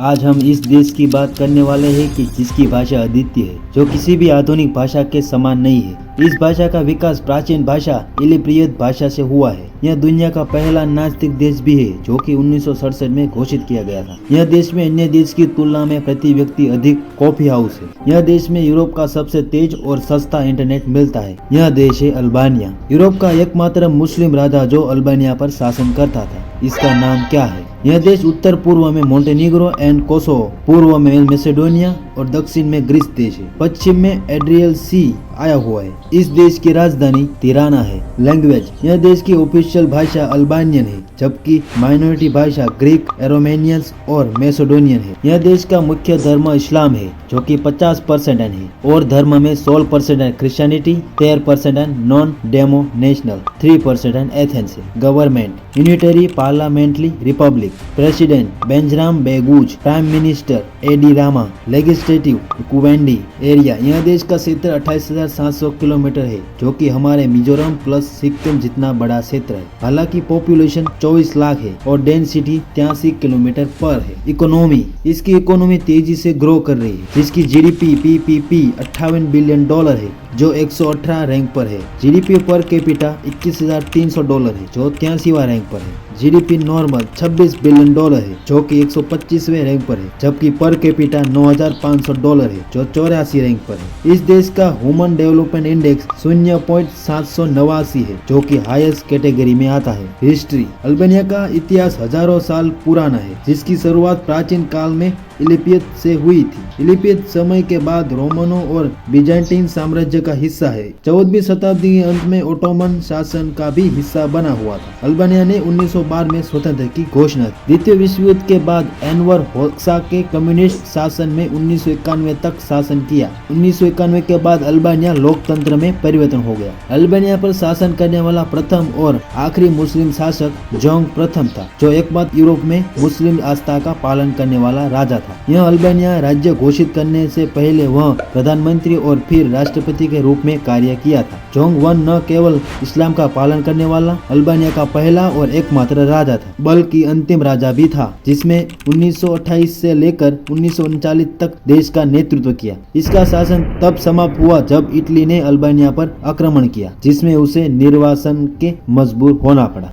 आज हम इस देश की बात करने वाले हैं कि जिसकी भाषा अद्वितीय है, जो किसी भी आधुनिक भाषा के समान नहीं है। इस भाषा का विकास प्राचीन भाषा इलिप्रियत भाषा से हुआ है। यह दुनिया का पहला नास्तिक देश भी है, जो कि 1967 में घोषित किया गया था। यह देश में अन्य देश की तुलना में प्रति व्यक्ति अधिक कॉफी हाउस है। यह देश में यूरोप का सबसे तेज और सस्ता इंटरनेट मिलता है। यह देश है अल्बानिया, यूरोप का एकमात्र मुस्लिम राजा जो अल्बानिया पर शासन करता था। इसका नाम क्या है? यह देश उत्तर पूर्व में मोंटेनिग्रो एंड कोसोवो, पूर्व में मैसेडोनिया और दक्षिण में ग्रीस देश है। पश्चिम में एड्रियल सी आया हुआ है। इस देश की राजधानी तिराना है। लैंग्वेज, यह देश की ऑफिशियल भाषा अल्बानियन है, जबकि माइनॉरिटी भाषा ग्रीक, एरोमेनियंस और मैसेडोनियन है। यह देश का मुख्य धर्म इस्लाम है, जो कि 50% है, और धर्म में 16% क्रिश्चियनिटी, 13% नॉन डेमोनेशनल, 3% एथेंस है। Government, unitary parliamentary republic. President Bajram Begaj, prime minister Edi Rama. Legislative Kuvendi area, यह देश का क्षेत्र 28,700 किलोमीटर है, जो कि हमारे मिजोरम प्लस सिक्किम जितना बड़ा क्षेत्र है। हालांकि पॉपुलेशन 24 लाख है और डेंसिटी 83 किलोमीटर पर है। इकोनॉमी, इसकी इकोनॉमी तेजी से ग्रो कर रही है, जिसकी जीडीपी पीपीपी $58 बिलियन है, जो 118 रैंक पर है। जीडीपी पर कैपिटा $21,300 है, जो 83वां रैंक पर है। जीडीपी नॉर्मल $26 बिलियन है, जो कि 125वें रैंक पर है, जबकि पर कैपिटा $9,500 है, जो 84 रैंक पर है। इस देश का ह्यूमन डेवलपमेंट इंडेक्स 0.789 है, जो कि हाईएस्ट कैटेगरी में आता है। हिस्ट्री, अल्बानिया का इतिहास हजारों साल पुराना है, जिसकी शुरुआत प्राचीन काल में इलिपियत से हुई थी। इलिपियत समय के बाद रोमनों और बिजान्टीन साम्राज्य का हिस्सा है। 14वीं शताब्दी के अंत में ओटोमन शासन का भी हिस्सा बना हुआ था। अल्बानिया ने 1912 में स्वतंत्र की घोषणा की। द्वितीय विश्व युद्ध के बाद एनवर होक्सा के कम्युनिस्ट शासन में 1991 तक शासन किया। 1991 के बाद अल्बानिया लोकतंत्र में परिवर्तन हो गया। अल्बानिया पर शासन करने वाला प्रथम और आखिरी मुस्लिम शासक जोंग प्रथम था, जो एकमात्र यूरोप में मुस्लिम आस्था का पालन करने वाला राजा था। यह अल्बानिया राज्य घोषित करने से पहले वह प्रधानमंत्री और फिर राष्ट्रपति के रूप में कार्य किया था। जोंग वन न केवल इस्लाम का पालन करने वाला अल्बानिया का पहला और एकमात्र राजा था, बल्कि अंतिम राजा भी था, जिसमें 1928 से लेकर 1939 तक देश का नेतृत्व किया। इसका शासन तब समाप्त हुआ जब इटली ने अल्बानिया पर आक्रमण किया, जिसमें उसे निर्वासन के मजबूर होना पड़ा।